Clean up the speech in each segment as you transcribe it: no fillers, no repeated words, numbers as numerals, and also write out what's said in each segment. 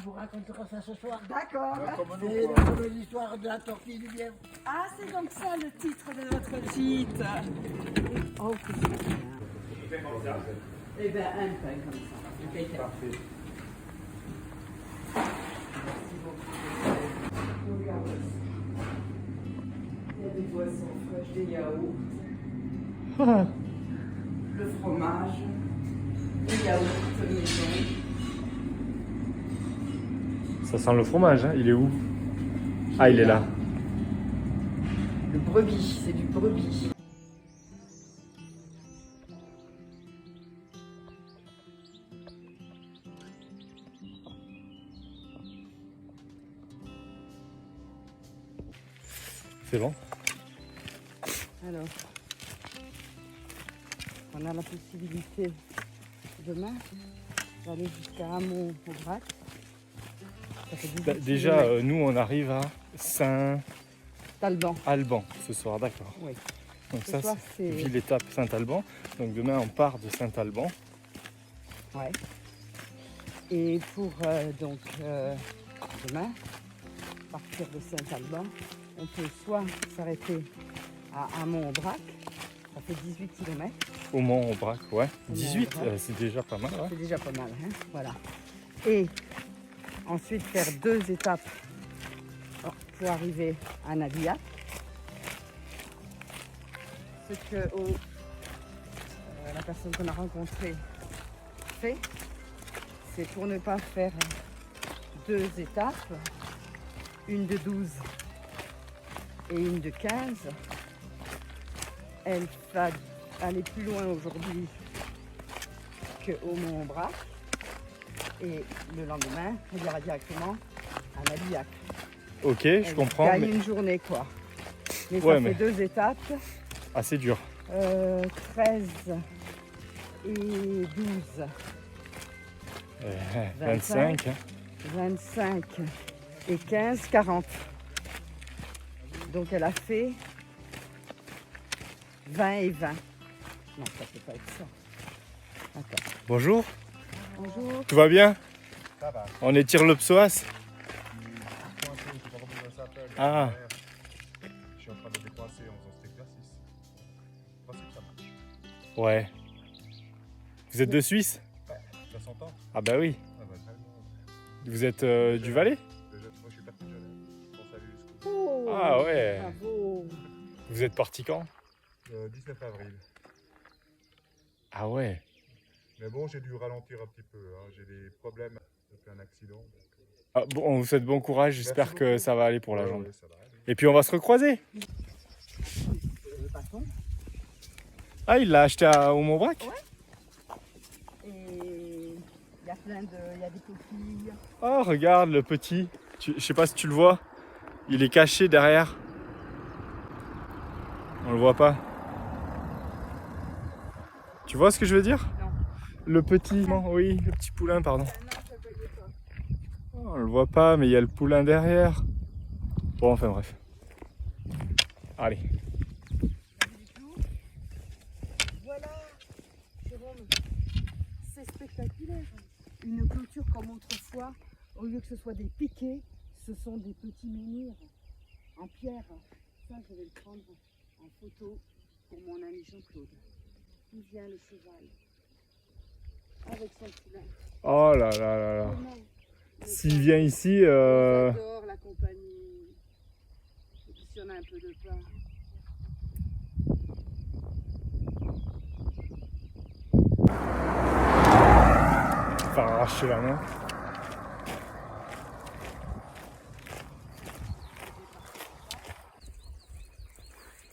vous raconterai ça ce soir. D'accord. C'est la fameuse histoire de la tortille du lièvre. Ah, c'est donc ça le titre de notre gîte. Oh, que c'est bien. Eh bien, un pain comme ça. Impeccable. Parfait. Merci beaucoup. Regarde. Il y a des boissons fraîches, des yaourts, le fromage, les yaourts maison. Ça sent le fromage, hein. Il est où? Ah, il est là. Le brebis, c'est du brebis. C'est bon? Alors, on a la possibilité demain d'aller jusqu'à Hamon-Aubrac. Ça fait 18 Bah, déjà, kilomètres. nous, on arrive à Saint-Alban Talban. ce soir, d'accord. Oui. Donc Ce ça, soir, c'est c'est- ville-étape Saint-Alban. Donc demain, on part de Saint-Alban. Ouais. Et pour demain, partir de Saint-Alban, on peut soit s'arrêter à Hamon-Aubrac, ça fait 18 km, Au Mont-Aubrac, ouais. Au 18, Mont-Aubrac. c'est déjà pas mal, ouais. c'est déjà pas mal, hein, voilà. Et ensuite faire 2 étapes pour arriver à Nadillac. Ce que la personne qu'on a rencontrée fait, c'est pour ne pas faire 2 étapes, une de 12 et une de 15. Elle va aller plus loin aujourd'hui qu'au Mont-Aubrac. Et le lendemain, elle ira directement à Nadillac. Ok, je Elle comprends, gagne mais une journée, quoi. Mais Ouais, ça mais- fait 2 étapes, assez dur. 13 et 12, 25, hein. 25 et 15, 40. Donc elle a fait 20 et 20. Non, ça peut pas être ça. Attends. Bonjour, Bonjour. tout va bien? Ça va. On étire le psoas? Je sais pas comment ça s'appelle. Ah. Je suis en train de décoincer en faisant cet exercice. Je pense que ça marche. Ouais. Vous êtes de Suisse? Ça s'entend? Ah bah oui. Ah bah très bien. Vous êtes du Valais? Déjà, moi je suis perpignan. Bon, salut jusqu'au Oh, Ah ouais. bravo. Vous êtes parti quand? 19 avril. Ah ouais. Mais bon, j'ai dû ralentir un petit peu. Hein. J'ai des problèmes depuis un accident. Donc, Ah, bon, on vous souhaite bon courage, j'espère Merci que beaucoup. ça va aller pour la ouais, jambe. ouais, ça va aller. Et puis on va se recroiser. Le bâton. Ah, il l'a acheté au Mont-Aubrac? Et il y a il y a des coquilles. Oh, regarde le petit. Je sais pas si tu le vois. Il est caché derrière. On le voit pas. Tu vois ce que je veux dire? Non. Le petit, non, oui, le petit poulain, pardon. Non, ça peut être ça. Oh, on le voit pas, mais il y a le poulain derrière. Bon, enfin bref. Allez. Voilà, Jérôme, c'est spectaculaire. Une clôture comme autrefois, au lieu que ce soit des piquets, ce sont des petits menhirs en pierre. Ça, je vais le prendre en photo pour mon ami Jean-Claude. Il vient le cheval avec son poulain. Oh là là là là. Vraiment, le S'il temps. vient ici, J'adore la compagnie. Et puis si on a un peu de pain. enfin arracher la main.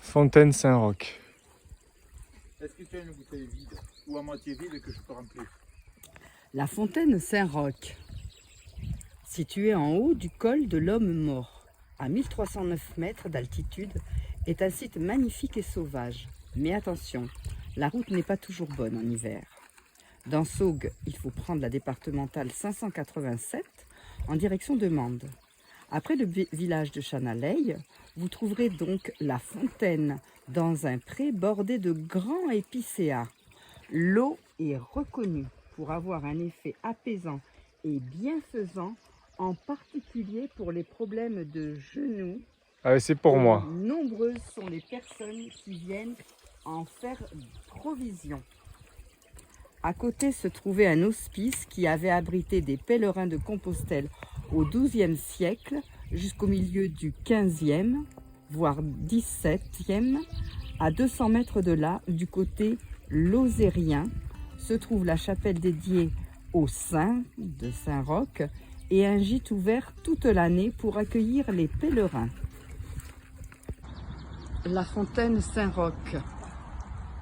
Fontaine Saint-Roch. Est-ce que tu as une bouteille vide ou à moitié vide que je peux remplir? La fontaine Saint-Roch, située en haut du col de l'Homme Mort, à 1309 mètres d'altitude, est un site magnifique et sauvage. Mais attention, la route n'est pas toujours bonne en hiver. Dans Saugues, il faut prendre la départementale 587 en direction de Mende. Après le village de Chanaleille, vous trouverez donc la fontaine dans un pré bordé de grands épicéas. L'eau est reconnue pour avoir un effet apaisant et bienfaisant en particulier pour les problèmes de genoux. Ah ouais, c'est pour moi. Nombreuses sont les personnes qui viennent en faire provision. À côté se trouvait un hospice qui avait abrité des pèlerins de Compostelle au XIIe siècle jusqu'au milieu du XVe, voire XVIIe. À 200 mètres de là, du côté lozérien, se trouve la chapelle dédiée aux saints de Saint-Roch et un gîte ouvert toute l'année pour accueillir les pèlerins. La fontaine Saint-Roch,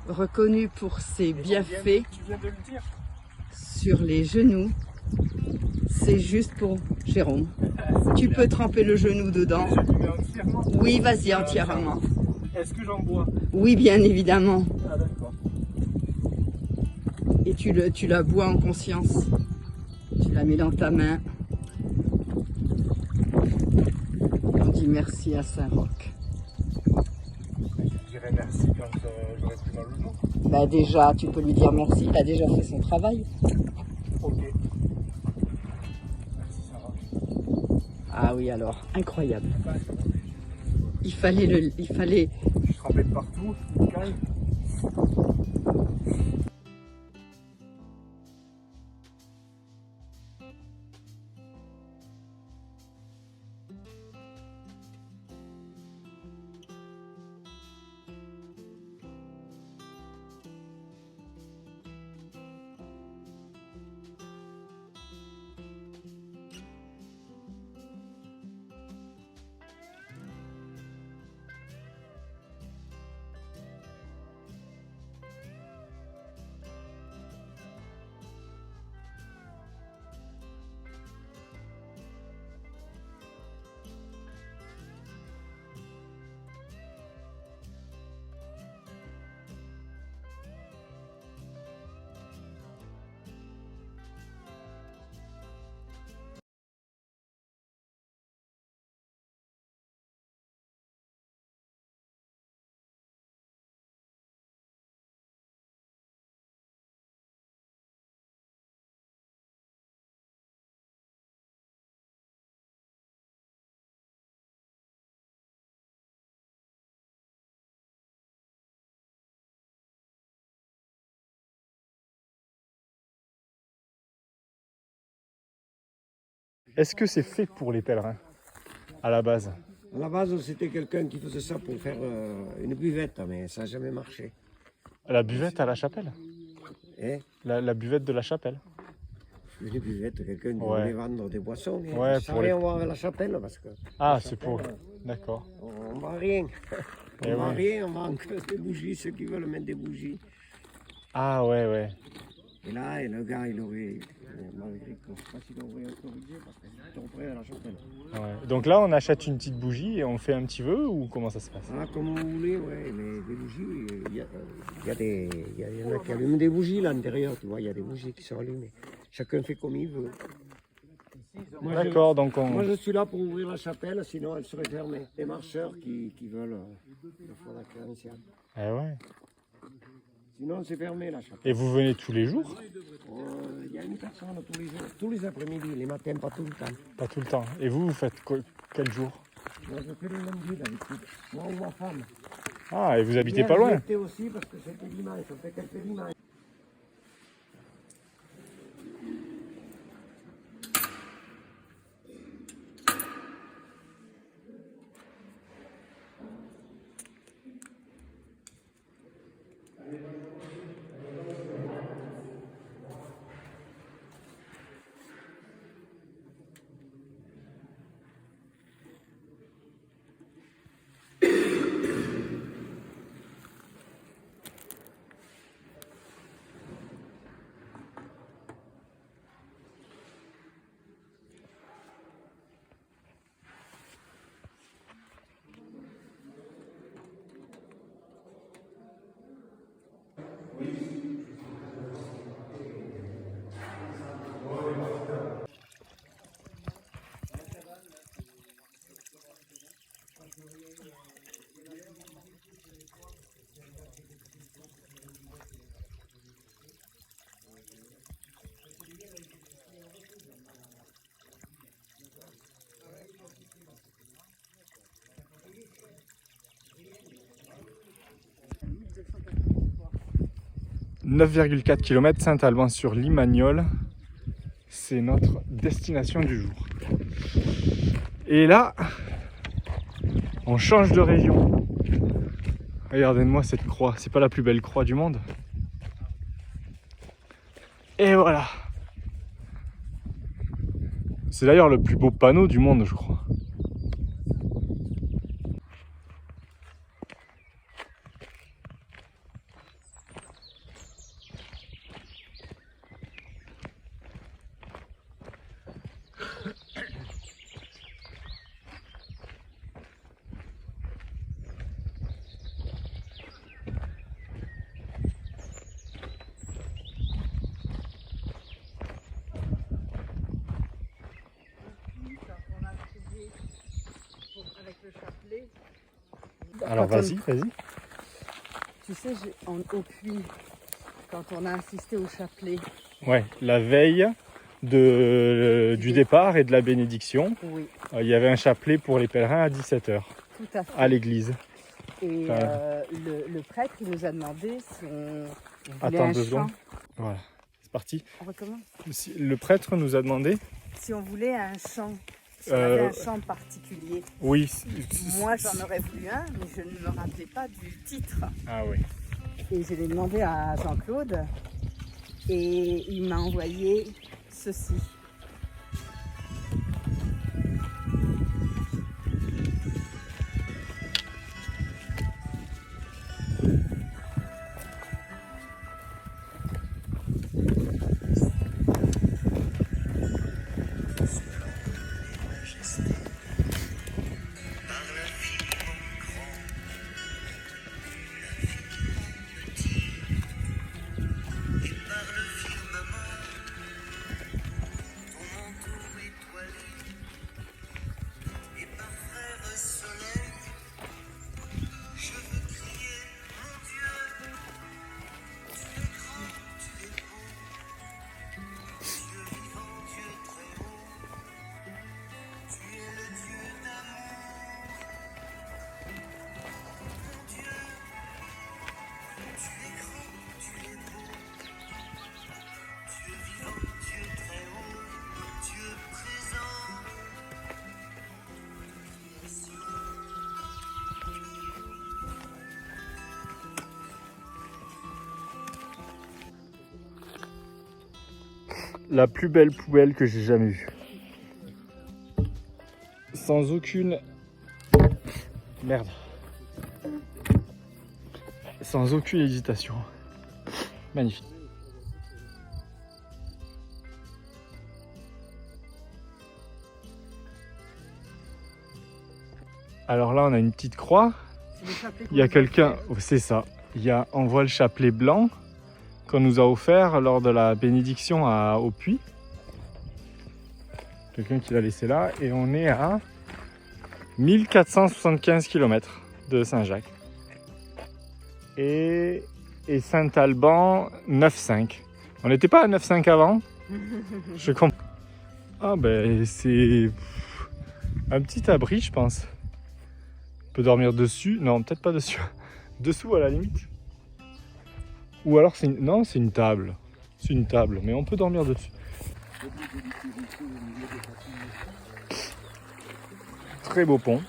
reconnue pour ses bienfaits Tu viens de le dire. sur les genoux, c'est juste pour Jérôme. Tu peux tremper le genou dedans. Je le mets entièrement. Oui, vas-y, entièrement. Est-ce que j'en bois? Oui, bien évidemment. Ah d'accord. Et tu la bois en conscience. Tu la mets dans ta main. On dit merci à Saint-Roch. Je dirais merci quand j'aurai plus mal au genou. Bah déjà, tu peux lui dire merci, il a déjà fait son travail. Ok. Merci Sarah. Ah oui, alors, incroyable. Ah, ça va. Il fallait... Je trempais de partout. Calme. Est-ce que c'est fait pour les pèlerins à la base? À la base, c'était quelqu'un qui faisait ça pour faire une buvette, mais ça n'a jamais marché. La buvette à la chapelle? Eh, La buvette de la chapelle? une buvette, quelqu'un qui Ouais. voulait vendre des boissons. Et Ouais, ça pour n'a les- rien à voir avec la chapelle, parce que Ah, c'est pour... D'accord. on ne vend rien. On Eh ne vend ouais. rien, on vend que des bougies, ceux qui veulent mettre des bougies. Ah ouais, ouais. Et là, et le gars, il aurait, malgré que je ne sais pas s'il aurait autorisé, parce que c'était prêt à la chapelle. Ouais. Donc là, on achète une petite bougie et on fait un petit vœu ou comment ça se passe? Ah, comme vous voulez, ouais, mais des bougies, il y en a qui allument des bougies là, à l'intérieur, tu vois, il y a des bougies qui sont allumées. Chacun fait comme il veut. Moi, D'accord, donc on... Moi, je suis là pour ouvrir la chapelle, sinon elle serait fermée. Les marcheurs qui veulent faire la créanciale. Eh ouais. Sinon, c'est fermé la chapelle. Et vous venez tous les jours? Il y a une personne tous les jours, tous les après-midi, les matins, pas tout le temps. Pas tout le temps. Et vous faites quel jour? Moi, je fais le lundi d'habitude, moi ou ma femme. Ah, et vous habitez Hier, pas loin? j'y étais aussi parce que c'était dimanche, on fait quelques dimanches. 9,4 km Saint-Alban-sur-Limagnole. C'est notre destination du jour. Et là, on change de région. Regardez-moi cette croix, c'est pas la plus belle croix du monde. Et voilà. C'est d'ailleurs le plus beau panneau du monde, je crois. Avec le chapelet. Alors vas-y. Tu sais, au puits, quand on a assisté au chapelet. Ouais, la veille du départ et de la bénédiction, Oui, il y avait un chapelet pour les pèlerins à 17h tout à fait. à l'église. Et le prêtre, il nous a demandé si on voulait Attends un 2 chant. secondes. Voilà, c'est parti. On recommence. Le prêtre nous a demandé. Si on voulait un chant, si on avait un chant particulier. Oui. Moi, j'en aurais voulu un, mais je ne me rappelais pas du titre. Ah oui. Et je l'ai demandé à Jean-Claude et il m'a envoyé ceci. La plus belle poubelle que j'ai jamais vue. Sans aucune... Merde. Sans aucune hésitation. Magnifique. Alors là, on a une petite croix. Il y a quelqu'un... Oh, c'est ça. On voit le chapelet blanc qu'on nous a offert lors de la bénédiction au puits. Quelqu'un qui l'a laissé là. Et on est à 1475 km de Saint-Jacques. Et Saint-Alban, 9,5. On n'était pas à 9,5 avant? Je comprends. Ah ben c'est un petit abri, je pense. On peut dormir dessus. Non, peut-être pas dessus. Dessous à la limite. Ou alors c'est une... Non, c'est une table. C'est une table, mais on peut dormir dessus. Très beau pont.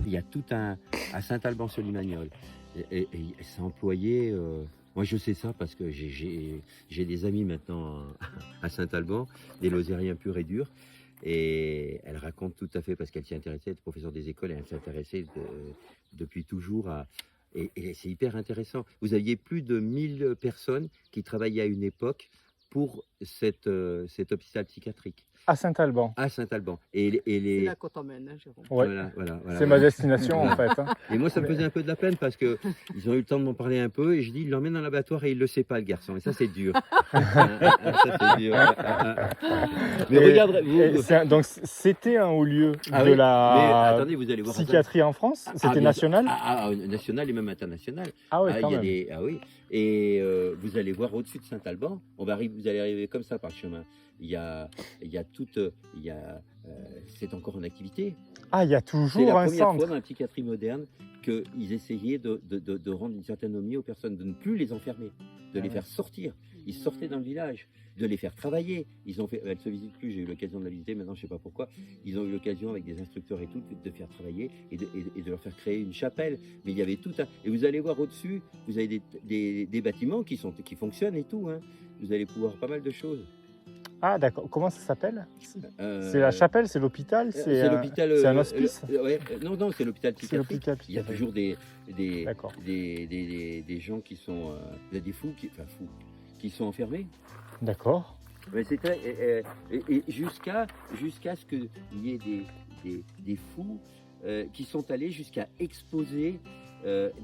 Il y a tout à Saint-Alban-sur-Limagnole. Et c'est employé. Moi, je sais ça parce que j'ai des amis maintenant à Saint-Alban, des Lozériens purs et durs. Et elle raconte tout à fait, parce qu'elle s'y intéressait, elle est professeure des écoles, et elle s'intéressait depuis toujours à... Et c'est hyper intéressant. Vous aviez plus de 1000 personnes qui travaillaient à une époque pour cet hôpital psychiatrique. À Saint-Alban. à Saint-Alban. Et C'est les... là qu'on t'emmène, hein, Jérôme. Ouais. Voilà. C'est ma destination en fait. Hein. Et moi, ça me faisait un peu de la peine parce que ils ont eu le temps de m'en parler un peu et je dis, il l'emmène dans l'abattoir et il le sait pas, le garçon. Et ça, c'est dur. Ça, c'est dur. Mais Et- regarde, Donc c'était un haut lieu Ah de oui, mais la attendez, vous allez voir ça. psychiatrie en France. C'était bien national. sûr. National et même international. Ah ouais, Ah, quand il y a même. des... ah oui. Et vous allez voir au-dessus de Saint-Alban, vous allez arriver comme ça par le chemin. Il y a toute, c'est encore en activité. Ah, il y a C'est la toujours un première fois centre. dans la psychiatrie moderne qu'ils essayaient de rendre une certaine autonomie aux personnes, de ne plus les enfermer, de les faire sortir. Ils sortaient dans le village, de les faire travailler. Ils ont fait, elle se visite plus, j'ai eu l'occasion de la visiter, maintenant je ne sais pas pourquoi. Ils ont eu l'occasion avec des instructeurs et tout de faire travailler et de leur faire créer une chapelle. Mais il y avait tout un... Et vous allez voir au-dessus, vous avez des bâtiments qui fonctionnent et tout. Hein. Vous allez pouvoir pas mal de choses. Ah d'accord. Comment ça s'appelle? Euh, C'est la chapelle, c'est l'hôpital, c'est l'hôpital. c'est un hospice. Ouais, non, c'est l'hôpital C'est psychiatrique. l'hôpital. Il y a toujours des D'accord. des gens qui sont des fous, qui sont enfermés. D'accord. Mais c'est très, et jusqu'à ce qu'il y ait des fous qui sont allés jusqu'à exposer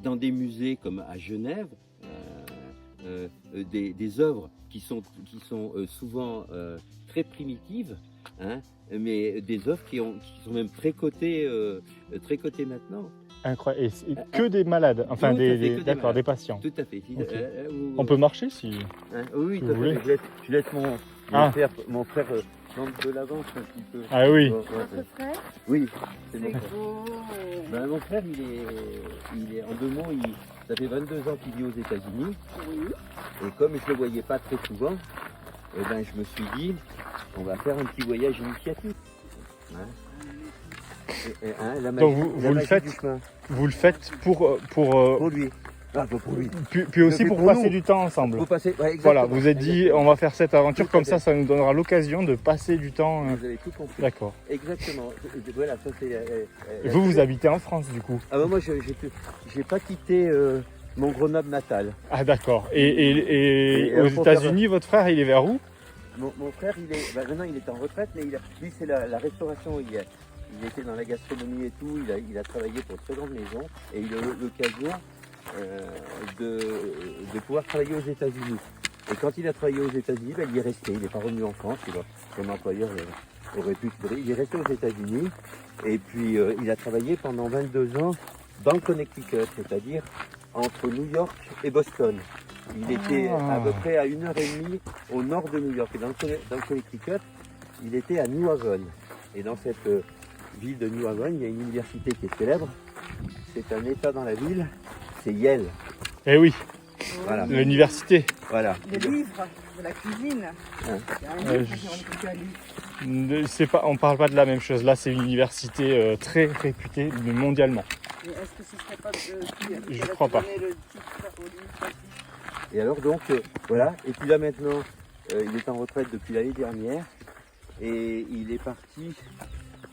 dans des musées comme à Genève des œuvres qui sont souvent très primitives, hein, mais des œuvres qui sont même très cotées maintenant. Incroyable. Et que des malades, enfin Tout à fait, que des d'accord, malades. des patients. Tout à fait. Ok. On peut marcher si. Hein, oui, si tout vous à voulez. fait. Je laisse Ah. mon frère prendre de l'avance un petit peu. Ah oui. Votre frère, Oui, c'est mon c'est frère. beau. Ben, mon frère, il est en 2 mots, ça fait 22 ans qu'il vit aux États-Unis. Oui. Et comme je ne le voyais pas très souvent, eh ben, je me suis dit, on va faire un petit voyage initiatique. Hein. La Donc magie- vous la le magie faites du chemin. Vous le faites pour Pour lui. Ah, pas pour lui. puis aussi fais pour pour passer nous. du temps ensemble. Vous passez, ouais, Voilà, exactement. vous êtes dit, Exactement. on va faire cette aventure Tout à comme fait. ça nous donnera l'occasion de passer du temps. Vous avez tout compris. D'accord. Exactement. Voilà, ça c'est. Et vous habitez en France du coup. Ah bah moi, j'ai pas quitté mon Grenoble natal. Ah d'accord. Et Et aux pour faire- États-Unis, votre frère, il est vers où? Mon frère, maintenant il est en retraite, mais lui c'est la restauration. Il était dans la gastronomie et tout. Il a travaillé pour de très grandes maisons et il a eu l'occasion de pouvoir travailler aux États-Unis. Et quand il a travaillé aux États-Unis, ben, il y est resté. Il n'est pas revenu en France. Son employeur aurait pu se dire. Il est resté aux États-Unis et puis il a travaillé pendant 22 ans dans le Connecticut, c'est-à-dire entre New York et Boston. Il était à peu près à 1h30 au nord de New York. Et dans le Connecticut, il était à New Haven. Et dans cette ville de New Haven, il y a une université qui est célèbre. C'est un état dans la ville, c'est Yale. Eh oui, Voilà. l'université. Voilà. Des livres, de la cuisine. Hein. Il y a un livre je- que tu as lu. C'est pas, on parle pas de la même chose. Là, c'est une université très réputée mondialement. Et est-ce que ce serait pas de... Je crois pas. Donner le titre au livre. Et alors donc, voilà. Et puis là maintenant, il est en retraite depuis l'année dernière. Et il est parti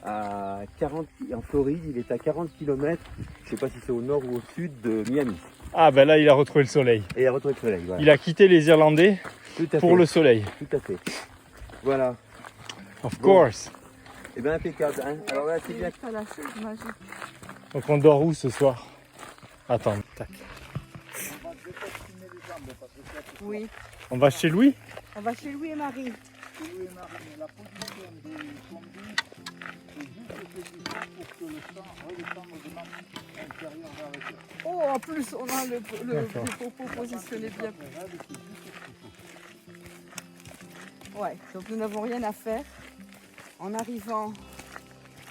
à 40, en Floride, il est à 40 km, je sais pas si c'est au nord ou au sud de Miami. Ah ben là, il a retrouvé le soleil. Et il a retrouvé le soleil, voilà. Il a quitté les Irlandais Tout à pour fait. le soleil. Tout à fait. Voilà. Of Bon. course. Et bien impeccable. Hein. Alors là, c'est bien. Pas la chose magique. Donc on dort où ce soir? Attends, tac. Oui. On va chez Louis? On va chez Louis et Marie. Oh, en plus, on a le popo positionné bien. Ouais, donc nous n'avons rien à faire. En arrivant,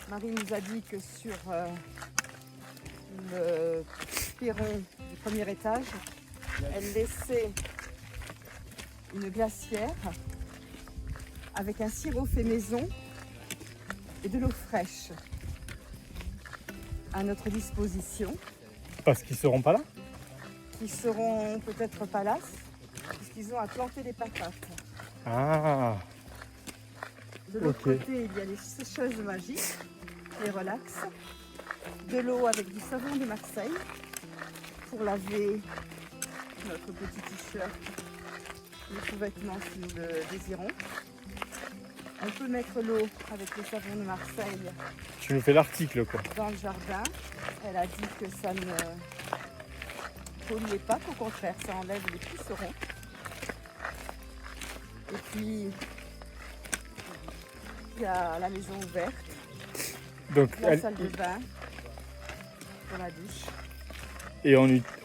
Marie nous a dit que sur le perron du premier étage, elle laissait une glacière avec un sirop fait maison et de l'eau fraîche à notre disposition, Parce qu'ils seront pas là? qui seront peut-être pas là, puisqu'ils ont à planter des patates. Ah, De l'autre Ok. côté, il y a les sécheuses magiques, les relax, de l'eau avec du savon de Marseille pour laver notre petit t-shirt, les sous-vêtements si nous le désirons. On peut mettre l'eau avec le savon de Marseille Tu nous fais l'article, quoi. dans le jardin. Elle a dit que ça ne polluait pas, qu'au contraire, ça enlève les pucerons. Et puis, il y a la maison ouverte, Donc, la salle de bain, pour la douche. et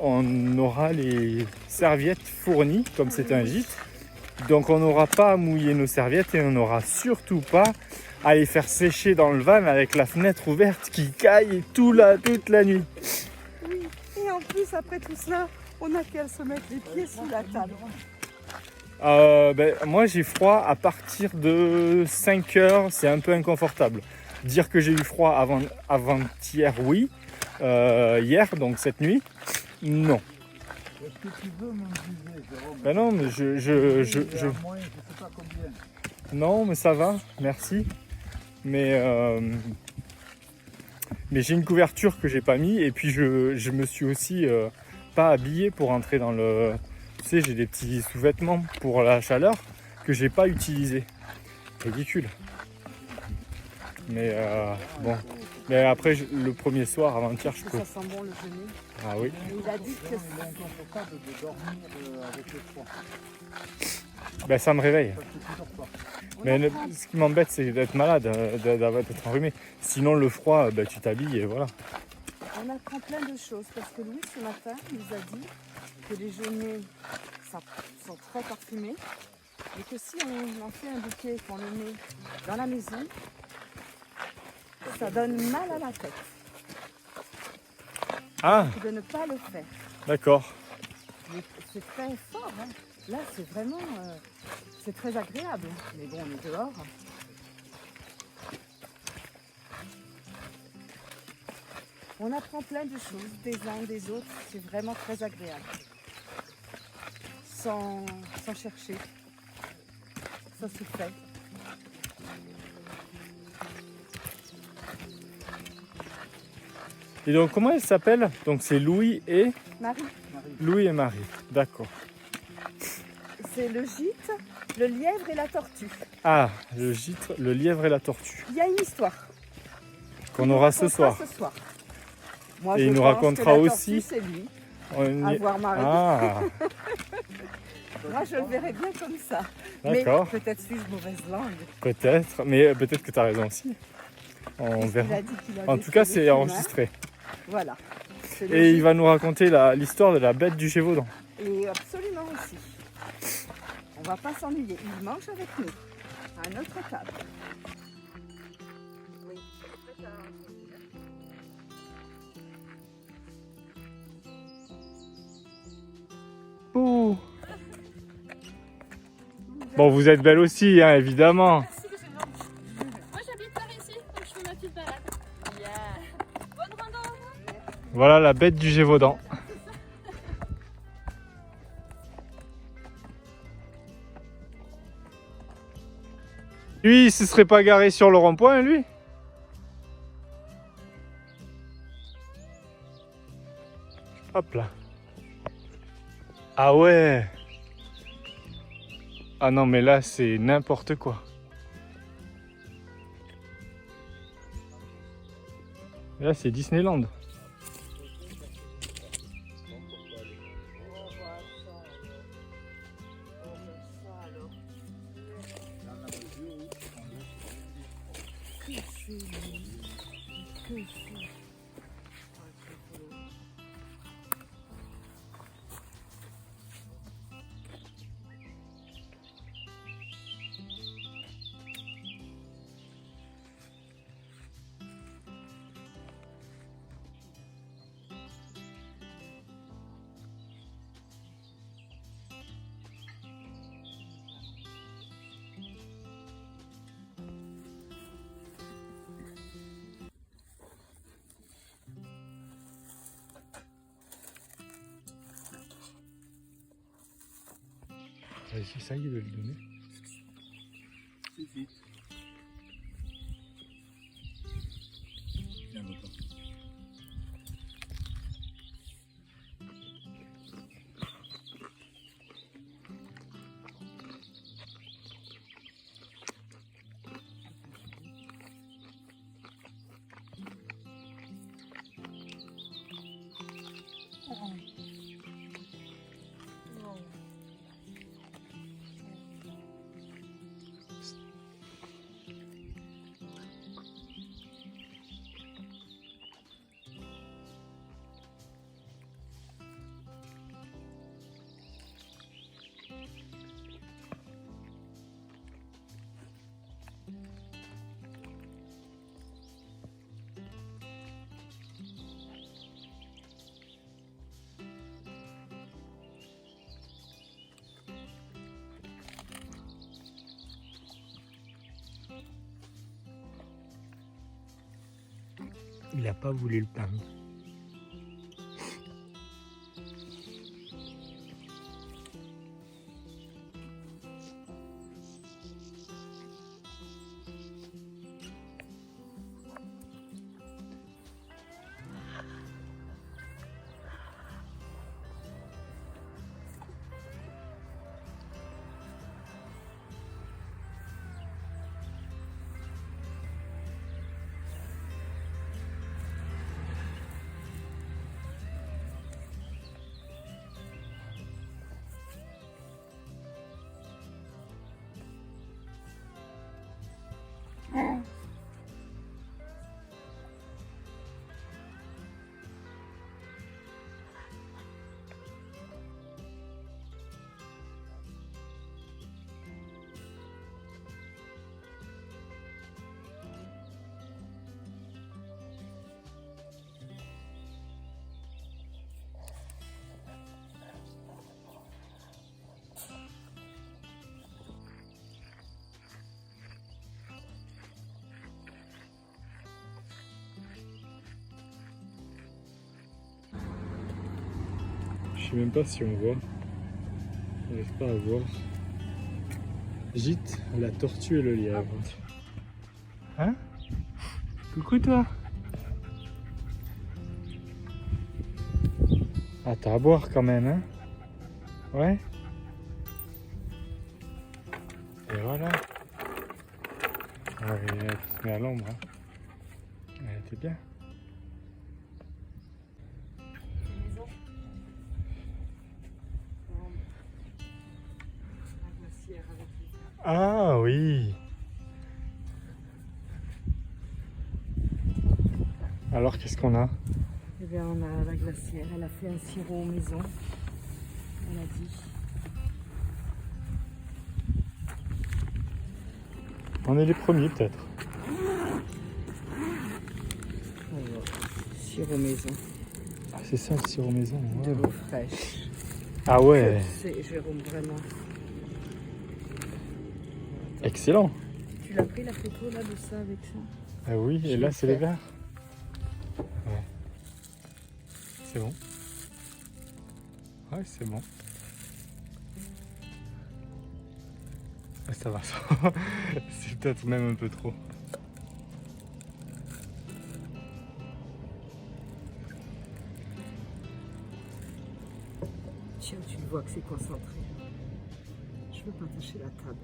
on aura les serviettes fournies, comme c'est un gîte. Donc on n'aura pas à mouiller nos serviettes et on n'aura surtout pas à les faire sécher dans le van avec la fenêtre ouverte qui caille toute la nuit. Oui, et en plus, après tout cela, on n'a qu'à se mettre les pieds sous la table. Moi j'ai froid à partir de 5 heures, c'est un peu inconfortable. Dire que j'ai eu froid avant-hier, oui. Hier, donc cette nuit, non. Est-ce que tu veux me juger, Jérôme? Ben non, mais Moins, je sais pas combien. Non, mais ça va, merci. Mais j'ai une couverture que j'ai pas mis et puis je me suis aussi pas habillé pour entrer dans le... Tu sais, j'ai des petits sous-vêtements pour la chaleur que j'ai pas utilisé. Ridicule. Mais bon. Mais après, le premier soir, avant-hier, je peux... Ça sent bon le genou. Ah oui. Il a dit que Il est inconfortable de dormir avec le froid. Ben ça me réveille. Parce que tu dors pas. Mais ce qui m'embête, c'est d'être malade, d'être enrhumé. Sinon, le froid, ben, tu t'habilles et voilà. On apprend plein de choses parce que Louis ce matin nous a dit que les genêts sont très parfumés et que si on en fait un bouquet, qu'on le met dans la maison, ça donne mal à la tête. Ah, De ne pas le faire. d'accord. Mais c'est très fort. Hein. Là, c'est vraiment c'est très agréable. Mais bon, on est dehors. On apprend plein de choses des uns des autres. C'est vraiment très agréable. Sans chercher. Ça se fait. Et donc, comment elle s'appelle? Donc, c'est Louis et Marie, d'accord. c'est le gîte, le lièvre et la tortue. Ah, le gîte, le lièvre et la tortue, Il y a une histoire. qu'on aura ce soir. Moi, Et je il nous pense racontera que la aussi- tortue, c'est lui. On y- Avoir Marie. Ah, Moi, je le verrais bien comme ça. d'accord, Mais peut-être suis-je mauvaise langue. peut-être, mais peut-être que tu as raison aussi. On Il a verra. dit qu'il En avait tout cas, fait c'est le chemin. enregistré. Voilà. C'est le Et il gîte. va nous raconter l'histoire de la bête du Gévaudan. Et absolument aussi. On va pas s'ennuyer. Il mange avec nous, à notre table. Oui. Oh. Bon, vous êtes belle aussi, hein, évidemment. Merci, c'est gentil. Moi j'habite par ici, donc je fais ma petite balade. Yeah. Bonne rando. Voilà la bête du Gévaudan. Lui, il se serait pas garé sur le rond-point, lui? Hop là. Ah ouais. Ah non, mais là, c'est n'importe quoi. Là, c'est Disneyland. Vas-y, ça y est, de le donner. Il n'a pas voulu le pain. Je sais même pas si on voit. On n'arrive pas à voir. Gîte, la tortue et le lièvre. Hein? Coucou toi! Ah, t'as à boire quand même, hein? Ouais? Et voilà. Ah, elle se met à l'ombre, hein? Elle était bien. Ah oui. Alors qu'est-ce qu'on a? Eh bien on a la glacière, elle a fait un sirop maison. Elle a dit. On est les premiers peut-être. Sirop maison. Ah, c'est ça le sirop maison. De Wow. l'eau fraîche. Ah ouais. C'est Jérôme vraiment. Excellent. Tu l'as pris la photo là de ça avec ça? Ah oui, et là c'est les verts. Ouais. C'est bon. Ouais, c'est bon. Ah, ça va, ça. C'est peut-être même un peu trop. Tiens, tu le vois que c'est concentré. Je veux pas tâcher la table.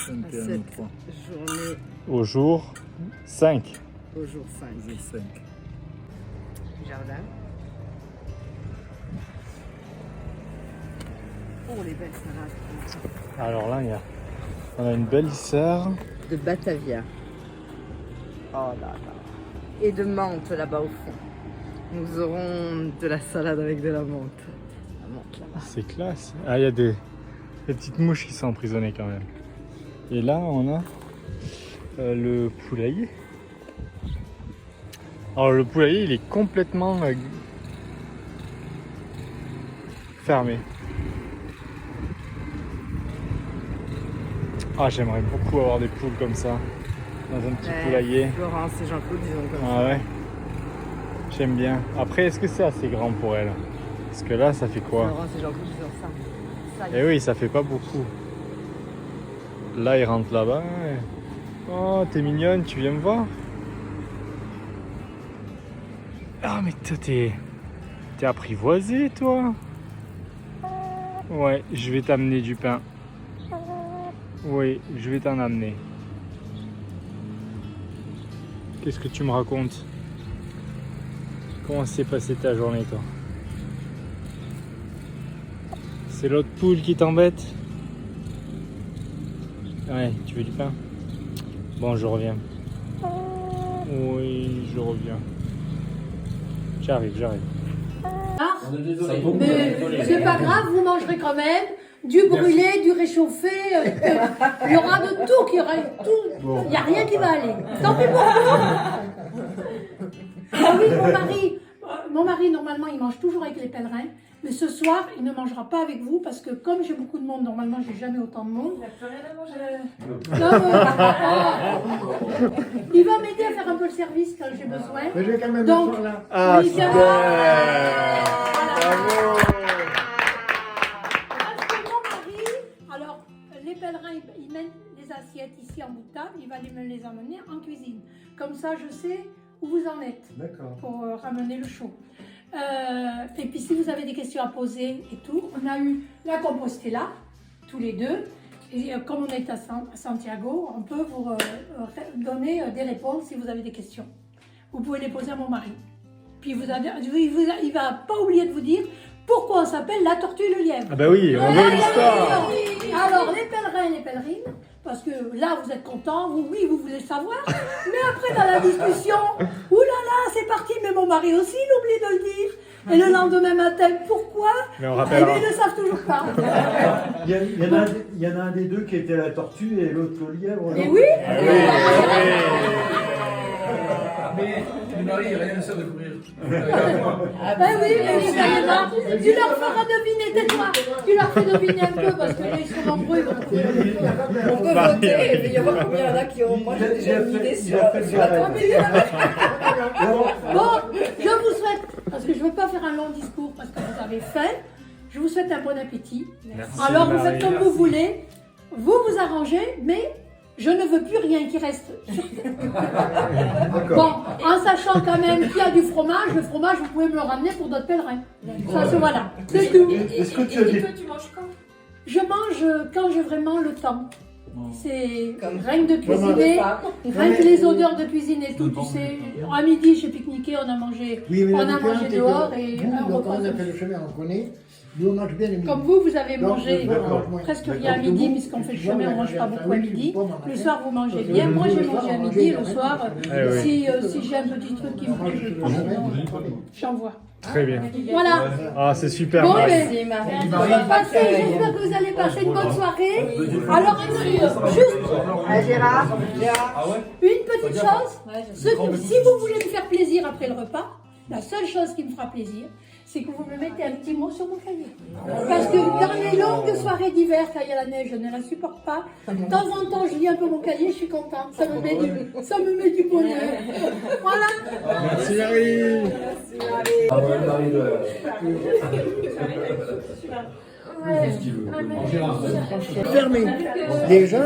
À cette journée Au jour 5. au jour 5. Jardin. Oh, les belles salades. Alors là, on a une belle serre. De Batavia. Oh là là. Et de menthe là-bas au fond. Nous aurons de la salade avec de la menthe. La menthe là-bas. C'est classe. Ah, il y a des petites mouches qui sont emprisonnées quand même. Et là, on a le poulailler. Alors, le poulailler, il est complètement fermé. Ah, j'aimerais beaucoup avoir des poules comme ça, dans un petit poulailler. Florence et Jean-Claude, ils ont comme Ah ouais, j'aime bien. Après, est-ce que c'est assez grand pour elle? Parce que là, ça fait quoi? Florence et Jean-Claude, ils ont ça. Eh oui, ça fait pas beaucoup. Là, il rentre là-bas. Oh, t'es mignonne, tu viens me voir? Ah, mais toi, t'es T'es apprivoisé, toi? Ouais, je vais t'amener du pain. Oui, je vais t'en amener. Qu'est-ce que tu me racontes? Comment s'est passée ta journée, toi? C'est l'autre poule qui t'embête? Ouais, tu veux du pain? Bon, je reviens. Oui, je reviens. J'arrive. Mais c'est pas grave, vous mangerez quand même du brûlé, du réchauffé. Il y aura de tout, il n'y a rien qui va aller. Tant pis pour vous. Ah oui, mon mari, normalement, il mange toujours avec les pèlerins. Mais ce soir, il ne mangera pas avec vous parce que comme j'ai beaucoup de monde, normalement, j'ai jamais autant de monde. Il va m'aider à faire un peu le service quand j'ai besoin. Mais je vais quand même Donc, le faire là. Ah, oui, super. Bravo. Parce que mon mari, alors, les pèlerins, ils mènent les assiettes ici en bout de table, il va me les emmener en cuisine. Comme ça, je sais où vous en êtes. D'accord. Pour ramener le chaud. Et puis si vous avez des questions à poser et tout, on a eu la Compostela, tous les deux. Et comme on est à Santiago, on peut vous donner des réponses si vous avez des questions. Vous pouvez les poser à mon mari. Puis il va pas oublier de vous dire pourquoi on s'appelle la tortue et le lièvre. Ah bah oui, on veut l'histoire. Alors les pèlerins et les pèlerines, parce que là vous êtes contents, vous voulez savoir, mais après dans la discussion, oulala, c'est parti, mais mon mari aussi, il oublie de le dire. Et le lendemain matin, pourquoi? Mais on Eh rappellera. bien, ils ne savent toujours pas. Il y en a un des deux qui était la tortue et l'autre le lièvre. Et non? oui. Mais Marie, rien ne sert de courir. Ben oui, mais ça y est là. Tu leur feras deviner, tais-toi. Tu leur fais deviner un peu parce que là ils sont nombreux, ils vont trouver un peu. On peut voter, mais il y aura combien il y en a qui ont. Moi j'ai déjà une idée sur la Bon, je vous souhaite, parce que je ne veux pas faire un long discours parce que vous avez faim, je vous souhaite un bon appétit. Merci, Alors vous Marie. faites comme vous voulez, vous vous arrangez, mais je ne veux plus rien qui reste. Bon, en sachant quand même qu'il y a du fromage, le fromage vous pouvez me le ramener pour d'autres pèlerins. Ça c'est voilà, c'est tout. Est-ce que tu as dit? Tu manges quand? Je mange quand j'ai vraiment le temps. C'est Comme rien que de cuisiner, rien que les odeurs de cuisine et tout, tu sais. À midi, j'ai pique-niqué, on a mangé, Oui, mais on la a différence, mangé c'est que dehors et nous, un donc, repas. on a fait le chemin, on connaît. Nous, on mange bien le midi. Comme vous avez Donc, mangé d'accord. presque rien à midi, puisqu'on fait le chemin, on ne mange pas beaucoup à midi. Le soir, vous mangez Donc, bien. Moi, j'ai le mangé à soir, midi et on le mange soir, oui. si j'ai un petit truc qui me plaît, je le prends. J'envoie. Très bien. Voilà. Ah, c'est super. Bon, Marie. mais j'espère que vous allez passer une bonne soirée. Alors, juste une petite chose. Si vous voulez me faire plaisir après le repas, la seule chose qui me fera plaisir, c'est que vous me mettez un petit mot sur mon cahier. Parce que dans les longues soirées d'hiver, quand il y a la neige, je ne la supporte pas. De temps en temps, je lis un peu mon cahier, je suis contente. Ça me met du bonheur. Voilà. Merci Marie. Fermé. Les gens,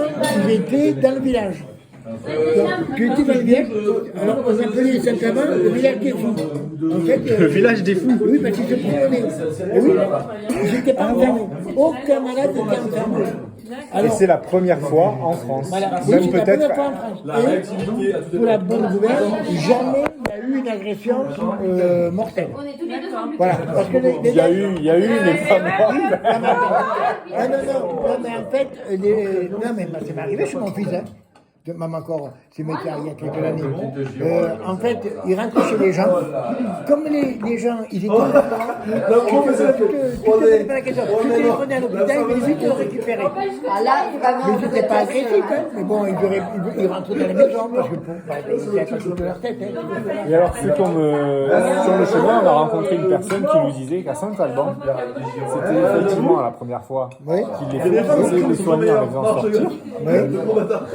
ils étaient dans le village. Donc, tu étais dans le village, alors on appelait simplement le village des fous. En fait, Le village des fous. oui, parce qu'ils se promenaient. Et oui, ils n'étaient pas enfermés. Aucun malade n'était enfermé. Et Alors, c'est la première fois en France. voilà, oui, Même c'est la peut-être. première fois en France. Et pour la bonne nouvelle, jamais il y a eu une agression mortelle. On est tous les deux sur le Voilà, parce que Il y a eu, mais pas morte. Non, mais en fait, non, mais ça m'est arrivé chez mon fils, hein. Même encore, c'est métier il y a quelques années. En fait, il rentrait chez les gens. Comme les gens, ils étaient au courant, tu te posais pas la question. Tu téléphonais à l'hôpital, ils venaient vite te récupérer. Ah là, vraiment. Mais c'était pas agressif, hein. Mais bon, ils rentraient dans la maison parce que ils n'avaient pas toute leur tête. Hein. Et alors, c'est comme sur le chemin, on a rencontré une personne qui nous disait qu'à Saint-Alban, c'était effectivement la première fois Oui. qu'il les faisait les soigner en les faisant sortir. Oui.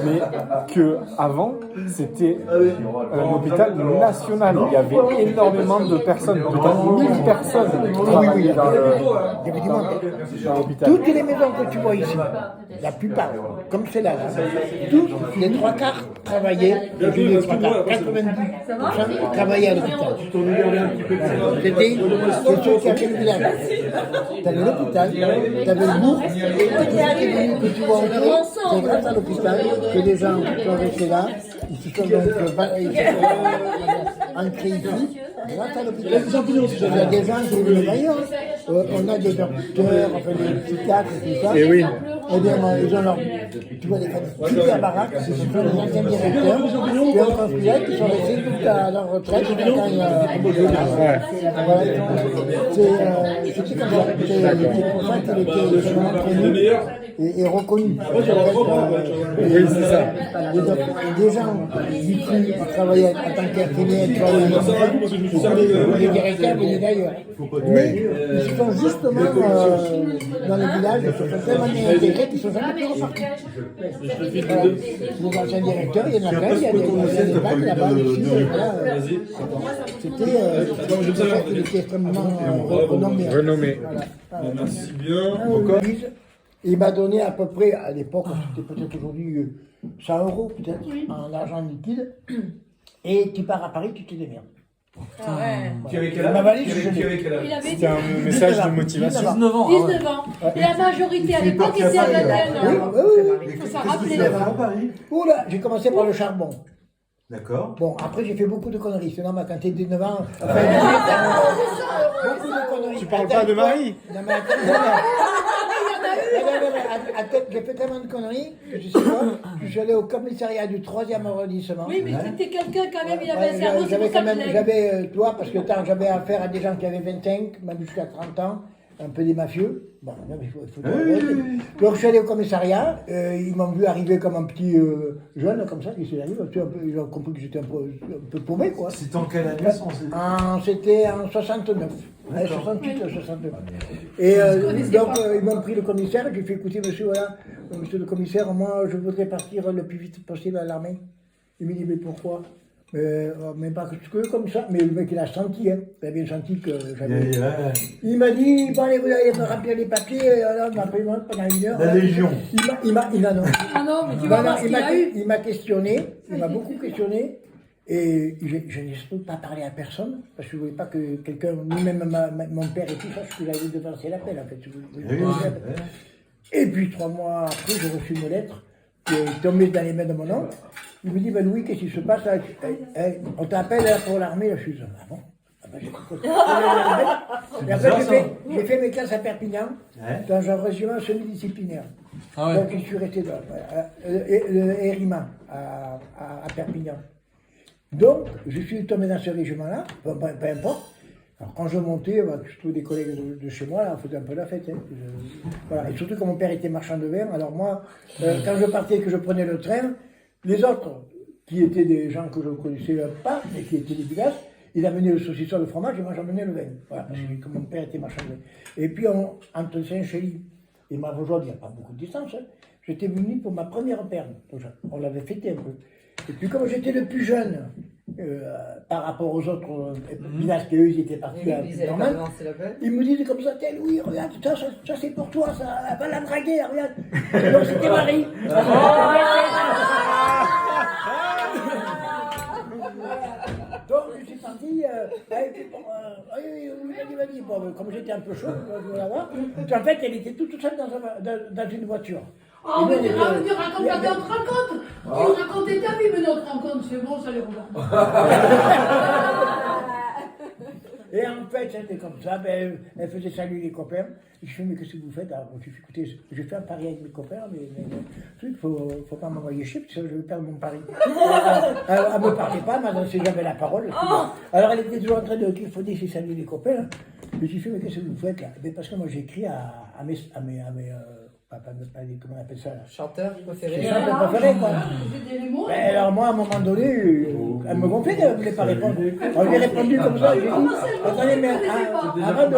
Mais que avant c'était un hôpital national. Il y avait énormément de personnes, peut-être 1000 personnes qui travaillaient dans l'hôpital. Toutes les maisons que tu vois ici, la plupart, comme celle-là, tous les trois quarts travaillaient, je dis les trois quarts, 90% travaillaient à l'hôpital. C'était ceux qui avaient le village. T'avais l'hôpital, t'avais le bourg, et tout ce qui est venu que tu vois autour, c'est grâce à l'hôpital que les gens sont restés là. Ils se sont donc ancrés ici, grâce à l'hôpital. Il y a des gens qui viennent d'ailleurs. On a des docteurs, enfin des psychiatres et tout ça. Et oui. Eh bien, ils ont leur. Tu vois, les familles à baraque, ce sont les anciens directeurs, qui ont construit là, qui sont restés jusqu'à leur retraite, quand il y a voilà, c'était comme ça. C'est pour ça qu'il était entraîné et reconnu. Oui, c'est ça. Des gens qui travaillaient en tant qu'infirmiers, les directeurs venaient d'ailleurs. Mais ils se sont justement dans les villages, ils se sont tellement intégrés qu'ils ne sont jamais plus repartis. Les anciens directeurs, il y en a plein, il y a des bacs là-bas, ici, voilà. C'était qu'il était extrêmement renommé. Merci bien. Il m'a donné à peu près, à l'époque, c'était peut-être aujourd'hui 100 € peut-être, en argent liquide. Et tu pars à Paris, tu te démerdes. Ah ouais. Qui avait quel âge? Ma valise, Qui avait quel âge? Il avait C'était un message de motivation. 19 ans. 19 ans. Et la majorité à l'époque était à 21 ans. Oui. Il faut s'en rappeler. À Paris. Oula, j'ai commencé par le charbon. D'accord. Bon, après j'ai fait beaucoup de conneries. C'est normal, quand t'es 19 ans, beaucoup de conneries. Tu parles pas de Marie? Non, mais attends, j'ai fait tellement de conneries que je sais pas, je suis allé au commissariat du 3e arrondissement. Oui, mais c'était quelqu'un quand même, il avait un cerveau, c'est J'avais pour ça quand que même, je l'aime. toi, parce que j'avais affaire à des gens qui avaient 25, même jusqu'à 30 ans, un peu des mafieux. Bon, non, mais il faut donc je suis allé au commissariat, ils m'ont vu arriver comme un petit jeune, comme ça, qui arrive, ils ont compris que j'étais un peu paumé, quoi. C'était en quelle année C'était en 69. 68 69. Et donc, ils m'ont pris le commissaire, j'ai fait écouter, monsieur, voilà, monsieur le commissaire, moi, je voudrais partir le plus vite possible à l'armée. Il me dit, mais pourquoi? Mais pas que comme ça, mais le mec, il a senti, hein. Il a bien senti que j'avais. Il m'a dit, bon, allez, vous allez me remplir les papiers, alors, il m'a pris pendant 1 heure. La Légion. Il m'a non. Ah non, mais tu vas voir ce qu'il a eu. Il m'a questionné, il m'a beaucoup questionné. Et je n'ai surtout pas parlé à personne, parce que je ne voulais pas que quelqu'un, ni même mon père et tout ça, je voulais devancer l'appel, en fait. Et puis 3 mois après, j'ai reçu une lettre qui est tombée dans les mains de mon oncle. Il me dit, ben Louis, qu'est-ce qui se passe? On t'appelle pour l'armée. Je suis dit, ah bon? Et après, j'ai fait mes classes à Perpignan, dans un régiment semi-disciplinaire. Ah ouais. Donc, je suis resté dans le Hérima à Perpignan. Donc, je suis tombé dans ce régiment-là, peu importe. Alors, quand je montais, je trouvais des collègues de chez moi, là, on faisait un peu la fête. Hein. Voilà. Et surtout que mon père était marchand de vin, alors moi, quand je partais et que je prenais le train, les autres, qui étaient des gens que je ne connaissais pas, mais qui étaient des villages, ils amenaient le saucisson, le fromage, et moi j'amenais le vin. Voilà, parce que mon père était marchand de vin. Et puis, entre Saint-Chély et Marvejols, il n'y a pas beaucoup de distance, hein, j'étais venu pour ma première perle. Donc, on l'avait fêté un peu. Et puis comme j'étais le plus jeune par rapport aux autres villages qu'eux, ils étaient partis à Normal, ils me disaient comme ça, Louis, regarde, ça c'est pour toi, ça va la draguer, regarde. Donc c'était Marie. Donc je suis parti, vas-y. Bon, comme j'étais un peu chaud, je voulais la voir. En fait, elle était toute seule dans une voiture. Oh, mais tu racontes pas d'autres rencontres. Tu racontais ta vie, mais d'autres rencontres, c'est bon, ça les regarde. Et en fait, c'était comme ça, elle faisait saluer les copains. Je fais, mais qu'est-ce que vous faites? Alors, écoutez, je fais un pari avec mes copains, mais il faut pas m'envoyer chier, parce que je vais perdre mon pari. Elle ne me parlait pas, maintenant, si j'avais la parole. Alors, elle était toujours en train de qu'il faut laisser saluer les copains. Hein. Mais j'ai fait, mais qu'est-ce que vous faites là? Parce que moi, j'écris à mes comment on appelle ça là? Chanteur préféré. Chanteurs préférés, quoi. Alors moi, à un moment donné, elle me gonflait qu'elle ne voulait pas répondre. On lui a répondu comme ça, j'ai dit, attendez, mais avant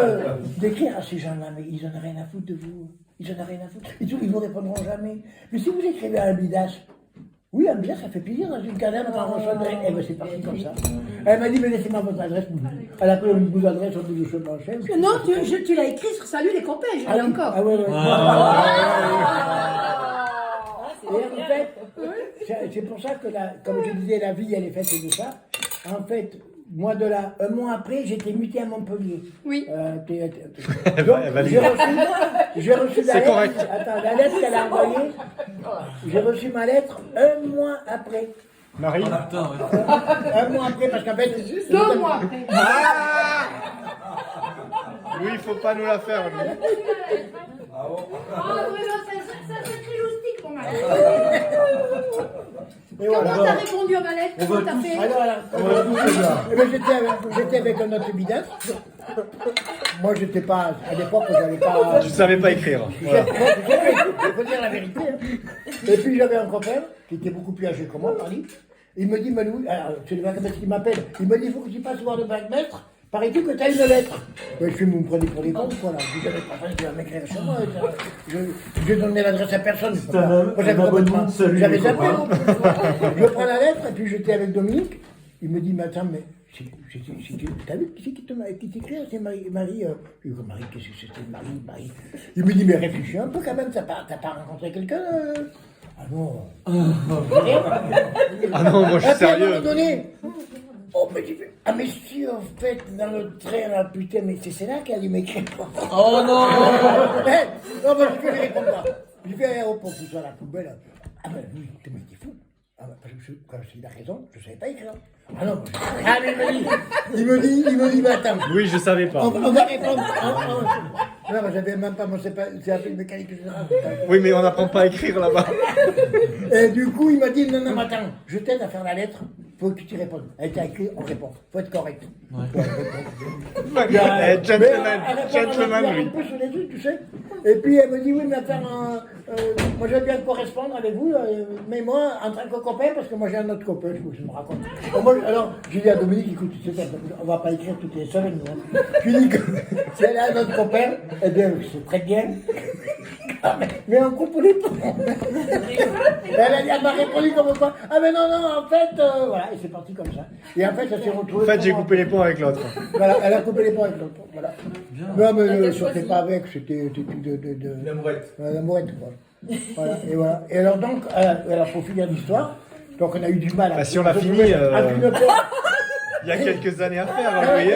d'écrire à ces gens-là, mais ils n'en ont rien à foutre de vous. Ils n'en ont rien à foutre. Ils ne vous répondront jamais. Mais si vous écrivez à un bidache, Oui, elle me dit, ça fait plaisir dans une cadette de recevoir. Eh ben c'est parti comme ça. Elle m'a dit, mais laissez-moi votre adresse. Elle a pris une bout d'adresse au bout du chemin. Non, tu l'as écrit sur Salut les copains, je l'ai encore. Ah ouais, ouais. Et en fait, c'est pour ça que, comme je disais, la vie, elle est faite de ça. En fait, moi, un mois après, j'étais muté à Montpellier. Oui. Donc, j'ai reçu la C'est lettre. correct. Attends, la lettre qu'elle a envoyée, j'ai reçu ma lettre un mois après. Marie. Un mois après, parce qu'en fait... 2 mois après. Oui, il faut pas nous la faire. Lui. Oh, vraiment, ça c'est loustique pour ma lettre. Et voilà. Comment t'as répondu à ma lettre? Comment t'as fait? Eh ben, j'étais avec un autre bidon. Moi, j'étais pas... À l'époque, j'avais pas... Je savais pas écrire. Voilà. Il faut dire la vérité. Hein. Et puis, j'avais un copain qui était beaucoup plus âgé que moi, Paris. Il me dit, Malou, alors, c'est le burgmestre qui m'appelle. Il me dit, il faut que tu passes voir le burgmestre. Paraît-il que tu as une lettre. Je suis vous me prenez pour des cons, quoi, là. Vous n'avez pas fait de m'écrire sur moi. Je donnais l'adresse à personne. J'avais zappé. Je prends la lettre, et puis j'étais avec Dominique. Il me dit, mais attends, mais t'as vu qui t'écrit? C'est Marie. Je dis, Marie, qu'est-ce que c'était Marie? Il me dit, mais réfléchis un peu quand même, t'as pas rencontré quelqu'un Ah non. Ah non, moi je suis À un moment sérieux. donné, oh, mais j'ai fait, ah mais si, en fait, dans le train, là, putain, mais c'est là qu'elle allait m'écrire. Oh non! Non, mais je ne réponds pas. J'ai fait aéroport, tout ça, la poubelle. Ah ben oui, t'es fou. Ah ben, parce que quand il a raison, je ne savais pas écrire. Ah non, ah mais il me dit, mais attends. Oui, je savais pas. On va répondre. Non, mais j'avais même pas mon CAP mécanique générale. Oui, mais on n'apprend pas à écrire là-bas. Et du coup, il m'a dit, non, mais attends, je t'aide à faire la lettre, faut que tu répondes. Elle t'a écrit, on répond. Faut être correct. Gentleman, un oui. peu sur les trucs, tu sais. Et puis elle me dit, oui, mais attends, moi j'aime bien correspondre avec vous, mais moi, en tant que copain, parce que moi j'ai un autre copain, je me raconte. Alors, j'ai dit à Dominique, écoute, tu sais, on va pas écrire toutes les semaines. Hein. Je lui dis que si elle a un autre copain, eh bien, c'est très bien. Mais on comprenait pas. Elle m'a répondu comme quoi. Ah mais non, en fait, voilà, et c'est parti comme ça. Et en fait, ça s'est retrouvé. En fait, j'ai coupé les ponts avec l'autre. Voilà, elle a coupé les ponts avec l'autre. Voilà. Non, mais ne sortez pas avec, c'était de... L'amourette. L'amourette, quoi. Voilà, et voilà. Et alors donc, alors, pour finir l'histoire, donc on a eu du mal à... Bah, si on a fini, il y a quelques années à faire, vous voyez.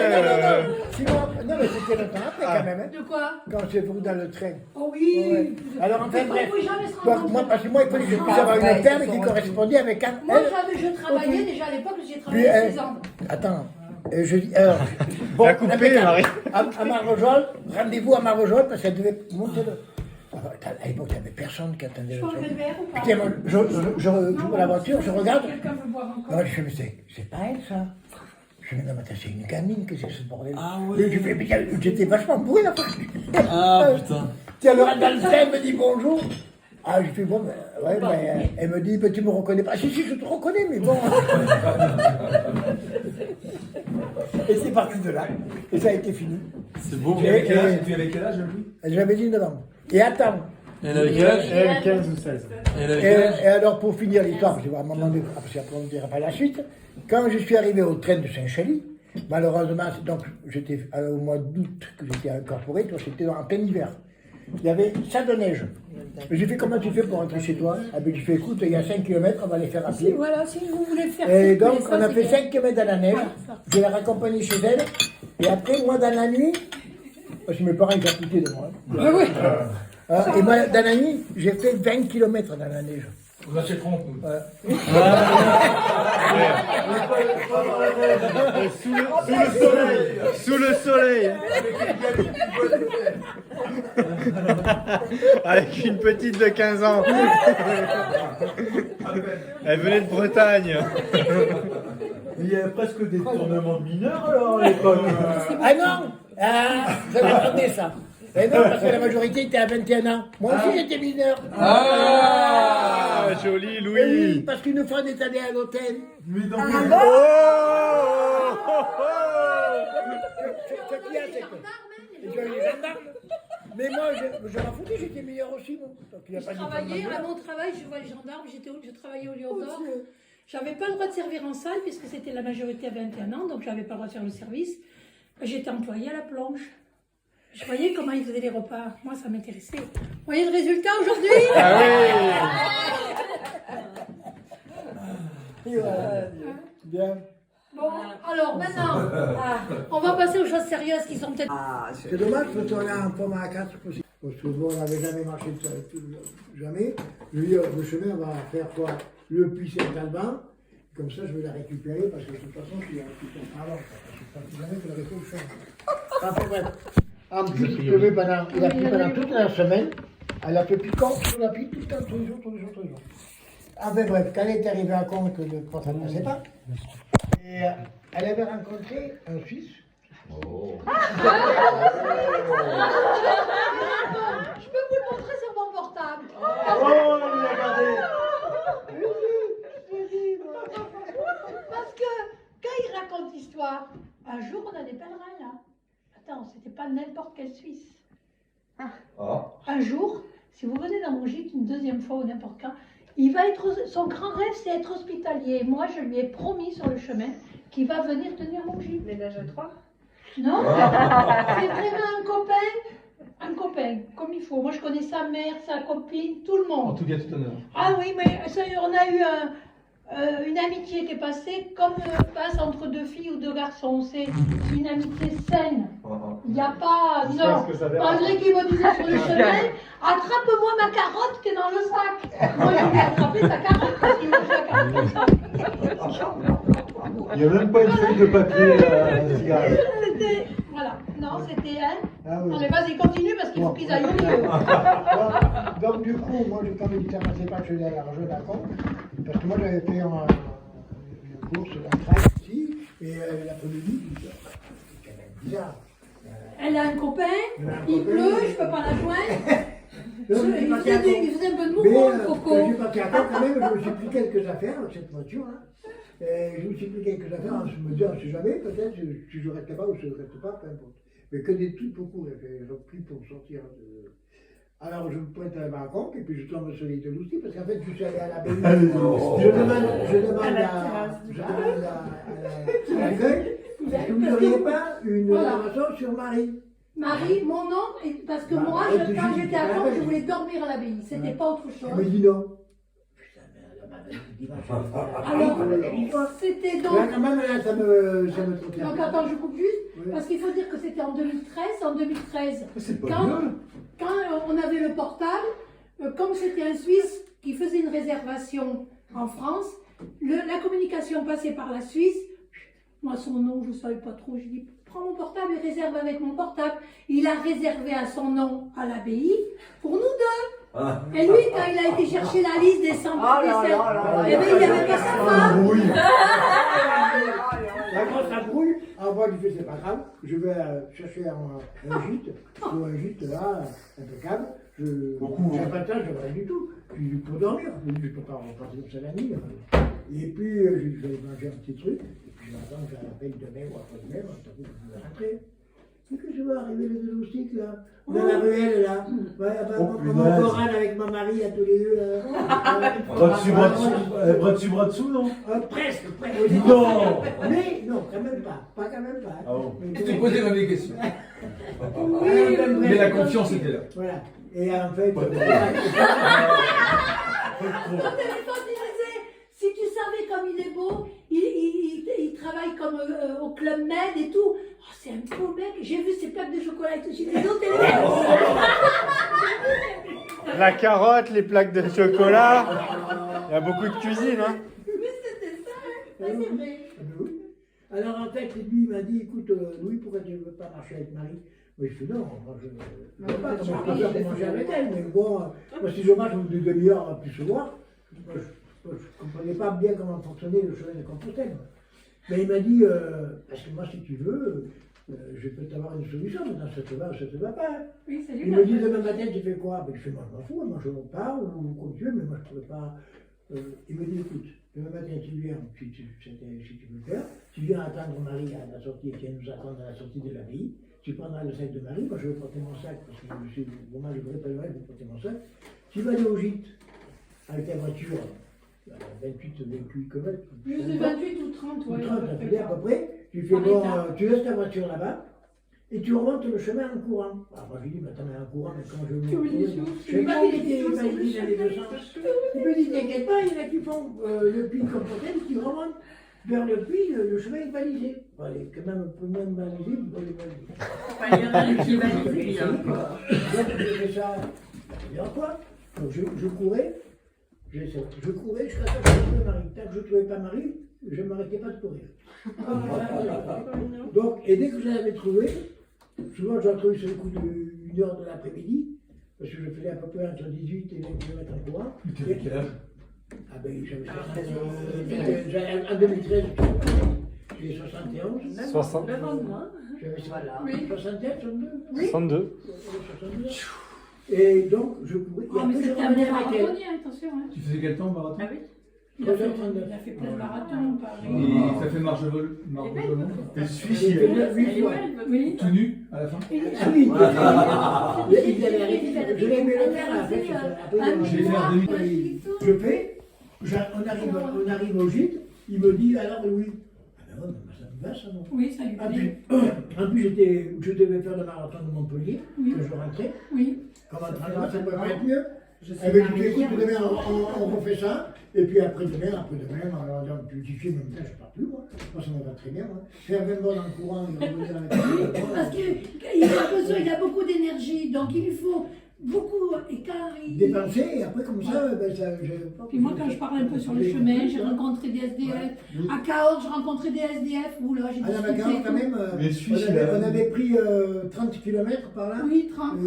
Non, mais c'était longtemps après quand même. Hein. De quoi? Quand c'est vous dans le train. Oh oui. Ouais. Alors enfin bref, Faut jamais se rendre compte. moi, parce que moi il fallait que je puisse avoir une perle qui correspondait avec un... Moi, je travaillais déjà à l'époque, j'ai Puis, travaillé 6 ans. attends, je dis, alors, bon, La coupée, impeccable. Marie. À Marvejol, rendez-vous à Marvejol parce qu'elle devait monter le... Alors, à l'époque, il n'y avait personne qui attendait Je le peux train. enlever le verre ou pas? Putain, moi, j'ouvre la voiture, je regarde. Quelqu'un veut boire encore? Non, je fais, mais c'est pas elle, ça. Je fais, non, mais attends, c'est une gamine, qu'est-ce que c'est ce bordel? Ah ouais. Je fais, mais j'étais vachement bourré, là. Ah putain. Tiens, le dans le train, elle me dit bonjour. Ah, je fais, bon, ben, ouais, ben, elle me dit, ben, tu me reconnais pas. Si, je te reconnais, mais bon. Et c'est parti de là. Et ça a été fini. C'est beau. Tu avais quel âge, Louis? J'avais 19 ans. Et attends. Elle avait quel âge? 15 ou 16. Elle avait quel âge? Et alors, pour finir l'histoire, je vais à un moment donné, parce qu'après on ne dira pas la suite, quand je suis arrivé au train de Saint-Chély, malheureusement, donc j'étais au mois d'août que j'étais incorporé, toi c'était en plein hiver. Il y avait ça de neige. J'ai fait, comment tu fais pour rentrer chez toi? Ah ben, j'ai fait, écoute, il y a 5 km, on va les faire à pied. Voilà, si vous voulez faire. Et donc, ça, on a c'est fait bien. 5 km dans la neige, je l'ai raccompagnée chez elle, et après, moi, dans la nuit, parce que mes parents, ils s'appliquaient de moi. Hein. Ah oui. Et moi, dans la nuit, j'ai fait 20 km dans la neige. Vous achèterons. Sous le soleil. Avec une petite de 15 ans. Elle venait de Bretagne. Il y a presque des tournements de mineurs alors à l'époque. Ah non, ça dépendait ça. Et non, parce que la majorité était à 21 ans. Moi aussi j'étais mineur. Ah, joli Et Louis. oui, parce qu'une fois on est allé à l'hôtel. Mais donc, Ce qu'il y a, c'est que les gendarmes, Mais moi, je m'en foutais, j'étais meilleur aussi, moi. Donc, il y a Je pas de travaillais problème. à mon travail, je vois les gendarmes, je travaillais au Lion Oh, d'Or. Dieu. J'avais pas le droit de servir en salle puisque c'était la majorité à 21 ans, donc j'avais pas le droit de faire le service. J'étais employée à la planche. Je voyais comment ils faisaient les repas. Moi, ça m'intéressait. Vous voyez le résultat aujourd'hui? Ah oui. Et voilà. Bien. Bon, alors maintenant, on va passer aux choses sérieuses qui sont peut-être... C'est dommage parce qu'on a un format à 4 possible. Parce que bon, on n'avait jamais marché de ça, jamais. Je veux dire, le chemin, on va faire quoi? Le puits Saint-Alban. Comme ça, je vais la récupérer parce que de toute façon, il y a un petit temps avant. Je ne sais jamais que j'aurais fait le chemin. Enfin bref. En plus, il a plu pendant toute la semaine. Elle a fait piquant sur la pluie tout le temps, tous les jours. Enfin bref, quand elle est arrivée à compte, le portrait ne passait pas. Et elle avait rencontré un Suisse. Je peux vous le montrer sur mon portable. Oh, il l'a gardé. Parce que quand il raconte l'histoire, un jour on a des pèlerins là. Attends, c'était pas n'importe quel Suisse. Un jour, si vous venez dans mon gîte une deuxième fois ou n'importe quand, son grand rêve c'est être hospitalier. Moi je lui ai promis sur le chemin qu'il va venir tenir mon gîte. Ménage à 3. Non, c'est vraiment un copain, comme il faut. Moi je connais sa mère, sa copine, tout le monde. En tout cas, tout honneur. Ah oui, mais ça, on a eu une amitié qui est passée comme passe entre deux filles ou deux garçons. C'est une amitié saine. Il n'y a pas... Non, André qui me disait sur le chemin, attrape-moi ma carotte qui est dans le sac. Moi, je lui ai attrapé sa carotte parce qu'il mange la carotte comme ça. Il n'y a même pas une feuille de papier à la cigarette. Voilà, non, c'était elle. Ah oui. Allez, vas-y, continue parce qu'il faut qu'ils aillent au mieux. Donc du coup, moi, quand le militaire ne passait pas, je faisais la rejeu d'accord. Parce que moi, j'avais fait une course d'entraide ici, et l'après-midi, c'est quand même bizarre. Elle a un copain, il pleut, je peux pas la joindre. Donc, Il faisait un peu de mais mouvement, quand Coco. je suis parti à Caen, quand même, je me suis pris quelques affaires avec cette voiture. Hein. Et je me suis pris quelques affaires, je me dis, on ne sait jamais, peut-être si je reste là-bas ou si je ne reste pas, peu importe. Mais que des trucs beaucoup, j'ai pris pour sortir de... Alors je me pointe à la rencontre et puis je tombe sur les deux aussi parce qu'en fait je suis allé à l'abbaye. Je demande à l'accueil, est-ce que vous n'auriez pas une réservation sur Marie? Marie, mon nom, parce que moi, quand j'étais à Caen, je voulais dormir à l'abbaye. C'était pas autre chose. Elle me dit non. Alors, c'était donc... Là, quand même, là, ça me trompe. Donc attends, je coupe juste, Oui. parce qu'il faut dire que c'était en 2013. En 2013, C'est pas quand, bien. quand on avait le portable, comme c'était un Suisse qui faisait une réservation en France, la communication passait par la Suisse. Moi, son nom, je ne savais pas trop. Je dis, prends mon portable et réserve avec mon portable. Il a réservé à son nom à l'abbaye pour nous deux. Et lui, quand il a été chercher la liste des 100 eh bien, il n'y avait pas sa femme. La grosse embrouille, en bas du fait, c'est pas grave. Je vais chercher un gîte, ou un gîte là, impeccable. J'ai pas de temps, je rien du tout. Puis pour dormir, je ne peux pas repartir comme ça la nuit. Et puis, je vais manger un petit truc, et puis j'attends que j'appelle demain ou après-demain, on t'avoue que je vais rentrer. Et que je vais arriver les deux loustiques là, dans la ruelle là. Ouais, mon chorale avec ma Marie à tous les deux là. Bras dessus, bras dessous, non? Presque. Non. Mais non, quand même pas. Pas quand même pas. Ah bon. Je t'ai posé même des questions. Mais la confiance était là. Voilà. Et en fait. Quand il disait, si tu savais comme il est beau, il travaille comme au Club Med et tout. Oh, c'est un beau mec. J'ai vu ses plaques de chocolat et tout. J'ai dit, non, t'es La carotte, les plaques de chocolat. Il y a beaucoup de cuisine, hein. Mais c'était ça, hein. Ouais, c'est vrai. Oui. Alors en fait, lui il m'a dit, écoute, Louis, pourquoi tu ne veux pas marcher avec Marie? Mais je fais non, moi je ne veux pas faire manger avec elle, mais bon, moi, si je marche au bout de demi-heure plus souvent, je ne comprenais pas bien comment fonctionnait le chemin de Compostelle. Mais il m'a dit, parce que moi si tu veux, je peux t'avoir une solution, maintenant ça te va pas. Oui, c'est lui. Il me dit demain matin tu fais quoi? Ben, je fais moi je m'en fous, moi je repars ou comme tu veux, mais moi je ne pourrais pas. Il me dit écoute, demain matin tu viens, si tu veux faire, tu viens attendre Marie à la sortie, et tu viens nous attendre à la sortie de l'abbaye. tu prendras le sac de Marie, moi je vais porter mon sac, parce que je suis vraiment le vrai pèlerin, je vais porter mon sac. Tu vas aller au gîte avec ta voiture, 28 km. Je sais 28 ou 30, ouais. 30, à peu près. Tu fais Par bon, étapes. tu laisses ta voiture là-bas et tu remontes le chemin en courant. Alors moi je dis, mais attends, mais en courant, mais comment je vais me retrouver? Je sais pas, il était balisé dans les deux sens. Il me dit, t'inquiète pas, il y en a qui font le puits de Compostelle, qui remontent vers le puits, le chemin est balisé. Bon, il est quand même un peu moins balisé, mais pas les balisés. Il y en a un qui est validé. Donc j'ai fait ça, plusieurs fois. Donc je courais, je courais jusqu'à ce que je trouvais Marie. Tant que je ne trouvais pas Marie, je ne m'arrêtais pas de courir. Donc, et dès que je l'avais trouvé, souvent je la trouvais sur le coup d'une heure de l'après-midi, parce que je faisais à peu près entre 18 et 20 km en courant. Tu avais quel âge? Ah ben j'avais en 2013, j'ai 71. 60. Le lendemain. J'avais Voilà. 61, 62. Oui. 62. 62. Et donc, je courais. Ah, mais c'était un bon marathonien, attention. Hein. Tu faisais quel temps au marathon? Ah oui. Il a fait plein de marathons, pareil. Et ça fait marche vol. Et le Suisse, J'ai il fait est 8 fois. Oui. Tout nu à la fin? Ah oui, il avait arrêté. Je l'ai aimé le faire après. J'ai fait en 2000. Je fais, on arrive au gîte, il me dit alors oui. Ah ben ouais, ça me va ça non? Oui, ça lui plaît. En plus, je devais faire le marathon de Montpellier, Oui. que je rentrais. Oui. Comme entraînement, ça ne peut pas être mieux. Eh bien, je dis, écoute, demain, on refait ça. Et puis après-demain, alors, tu dis, même temps, je ne pars plus, moi. Moi, ça me va très bien, moi. Faire 20 bornes en courant et revenir avec Parce qu'il a besoin, il a beaucoup d'énergie, donc il lui faut beaucoup. Et quand il... dépenser, et après, comme ça, ben, ça. Puis moi, quand je parle un peu sur le chemin, j'ai rencontré des SDF. À Cahors, j'ai rencontré des SDF. Où là, j'ai Ah, la Cahors, quand même, Mais Suisse, il a- on avait pris 30 km par là. Oui, 30.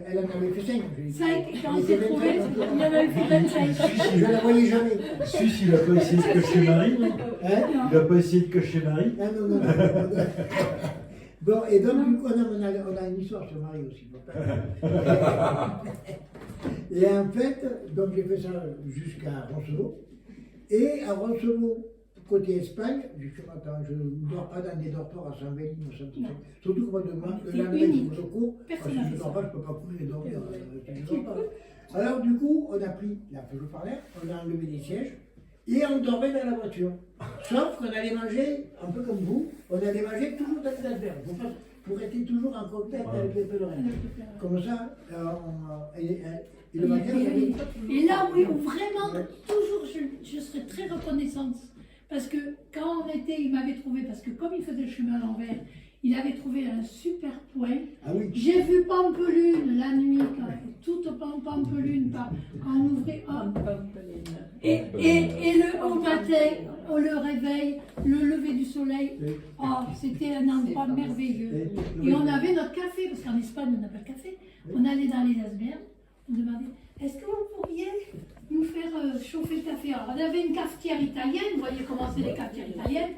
Elle en avait fait 5. 5, et quand on s'est trouvé, il en avait fait 25. Je ne la voyais jamais. Le Suisse, il n'a pas essayé de cocher Marie, non? Hein? Il n'a pas essayé de cocher Marie. Ah, non. Bon, et donc, du coup, on a une histoire sur Marie aussi. Et en fait, donc j'ai fait ça jusqu'à Roncevaux. Et à Roncevaux, côté Espagne, justement, je ne dors pas dans des dortoirs à Saint-Vély, surtout qu'au mois de mars, C'est le lendemain, unique. je cours, parce que Personne n'a je fait ne dors ça. pas, je ne peux pas courir et dormir. Je dors pas. Alors, du coup, on a pris la feuille de parlaire, on a enlevé les sièges, et on dormait dans la voiture. Sauf qu'on allait manger, un peu comme vous, on allait manger toujours dans les albergues, pour être toujours en contact avec les pèlerins. Comme ça, et le matin, Et là, oui, vraiment, toujours, je serais très reconnaissante. Parce que quand on était, il m'avait trouvé, parce que comme il faisait le chemin à l'envers, il avait trouvé un super point. Ah oui. J'ai vu Pampelune la nuit, toute Pampelune, quand on ouvrait. Et au matin, le réveil, le lever du soleil, c'était un endroit merveilleux. Et on avait notre café, parce qu'en Espagne, on n'a pas de café. On allait dans les asberges, on demandait, est-ce que vous pourriez nous faire chauffer le café? Alors, on avait une cafetière italienne, vous voyez comment c'est les cafetières italiennes.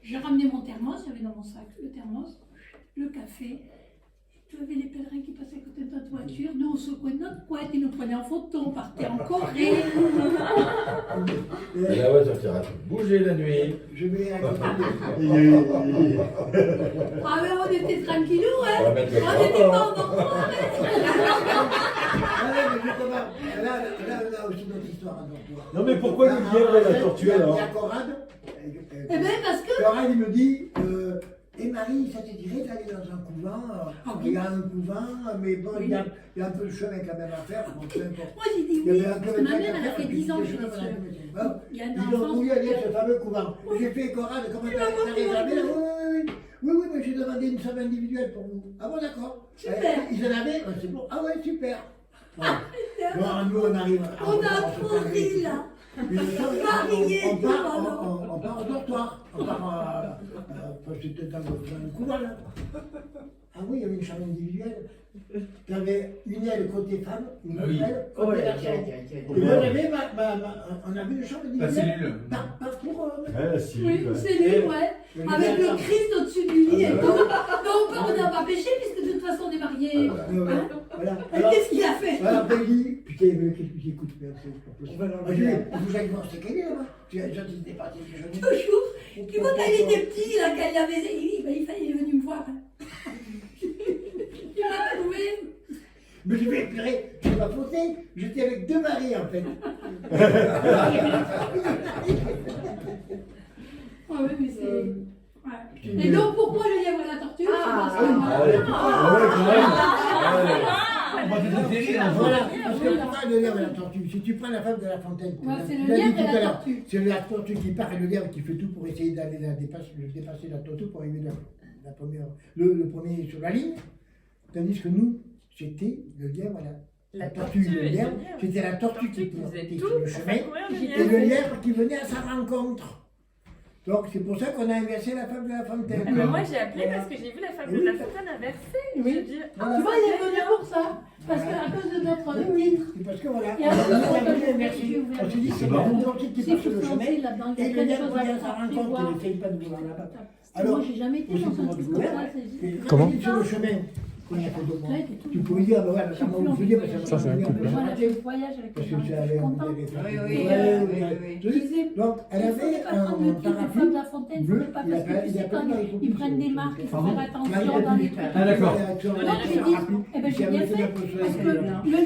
J'ai ramené mon thermos, il y avait dans mon sac le thermos, le café. Tu avais les pèlerins qui passaient à côté de notre voiture, nous on secouait notre couette, ils nous prenaient en photo, on partait en Corée. Et la voiture qui arrête de bouger la nuit. Je vais raconter. Ah mais on était tranquillou, hein. On va mettre le On n'était pas en rapport. dortoir, Là, on a aussi notre histoire à dortoir. Non, mais pourquoi le lièvre et la tortue, alors? Il y a Corrade. Eh bien parce que... Corrade, il me dit, et Marie, ça te dirait d'aller dans un couvent? Il y a un couvent, mais bon, il y a un peu de chemin quand même à faire. Bon, peu importe. Moi j'ai dit Il y oui, avait un parce peu que de ma chemin mère à elle a faire, fait et puis 10 ans des chez chemins les qu'on a sœurs. fait. Bon, Il y a une ils ont enfance. voulu aller à ce fameux couvent. J'ai fait Corrade, comment t'arrives jamais là? Oui, mais j'ai demandé une somme individuelle pour vous. Ah bon, d'accord. Super. Ils en avaient, c'est bon. Ah ouais, super. Voilà. Bon, nous, on arrive. On a trop ri là. On part au dortoir. On part c'était dans le couvent là. Ah oui, il y avait une chambre individuelle. Il y avait une aile côté femme, une autre aile côté garçon. Et moi j'avais on avait une chambre La individuelle. cellule. Pas pour. Oui, c'est lui, ouais. Avec le Christ au-dessus du lit et tout. Donc on n'a pas péché puisque de toute façon on est mariés. Voilà. Et qu'est-ce qu'il a fait? Voilà, ben, dit, putain, il y avait quelqu'un qui écoute, mais c'est pas possible. Je dis, vous allez voir ce qu'elle est là-bas. Tu as déjà dépassé les jeunes. Toujours. Puis quand il était petit, là, quand il avait. Il est venu me voir. Il m'a trouvé. Mais je vais purée, je n'ai pas fauté, j'étais avec deux maris en fait. Ah oui, mais c'est. Ouais. Et donc, pourquoi le lièvre et la tortue? On va te déterrer, hein. Voilà, parce que pourquoi le lièvre et la tortue? Si tu prends la femme de La Fontaine, Ouais, c'est le tu l'as dit lièvre tout et à la l'heure, tortue. c'est la tortue qui part et le lièvre qui fait tout pour essayer d'aller dépasser la tortue pour arriver le premier sur la ligne. Tandis que nous, c'était le lièvre et la tortue. Le lièvre, c'était la tortue qui faisait tout le chemin et le lièvre qui venait à sa rencontre. Donc c'est pour ça qu'on a inversé la fable de La Fontaine. Mais moi j'ai appelé parce que j'ai vu la fable de La Fontaine inversée. Oui. Je dis, Tu vois, il est venu pour ça. Parce qu'à cause de notre titre. C'est parce que voilà, Il y a un on a autre voulu inverser. On s'est dit c'est la tortue qui part sur le chemin et le lièvre vient à sa rencontre. Il n'essaye pas de vouloir là-bas. Alors, moi, j'ai jamais été dans un truc comme ça. Comment? Sur le chemin, qu'on a fait deux mois, tu pouvais dire, bah ouais, ça m'a oublié, Ça, c'est un couple. Moi, j'ai fait le voyage avec parce les que gens. ça Je avait suis contente. Donc, elle avait un parapluie de La Fontaine, bleu, c'est pas il a parce que pas- tu il a sais pas quand mis dans les ils prennent des marques, il faut faire attention dans les trucs. Ah, d'accord. Donc j'ai dit, eh ben j'ai bien fait, parce que le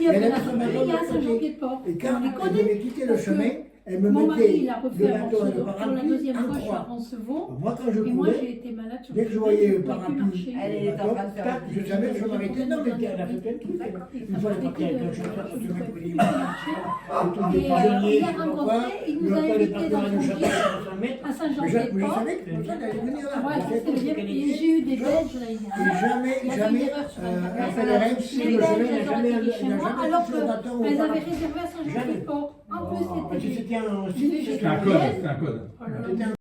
lièvre et la tortue, il y a Saint-Jean-Pied-de-Port. Et quand On les elle connaît. devait quitter le Parce que chemin, elle me Mon mari, mettait il a refait le un bateau et le pour la parapluie deuxième en fois, je suis à croix. Roncevaux. Moi, quand je Et moi, coulais, j'ai été malade sur dès que je voyais le parapluie, Elle est en train de faire je savais que je m'arrêtais. Non, mais elle a fait plein de trucs. Une fois, je partais avec un chauffeur sur le chemin pour les autour des Et prisonniers, il a je sais pas quoi. rencontré, il nous a Le invités parcours dans à son nous gîte chercher à 500 mètres. à Mais je Saint-Jean-Pied-de-Port. savais que comme ça, elle allait venir là. Ouais, Je savais ça, c'est le lièvre. qu'elle Et était. j'ai eu des Belges l'année Et dernière. jamais, un pèlerin Les sur le Belges, chemin elles n'a ont jamais atterri chez moi, touché alors le bâton au qu'elles avaient parapluie. réservé à Saint-Jean-Pied-de-Port. En plus, Parce que c'était c'était un des- site, des C'est un code, c'est un code. Oh là là. c'était un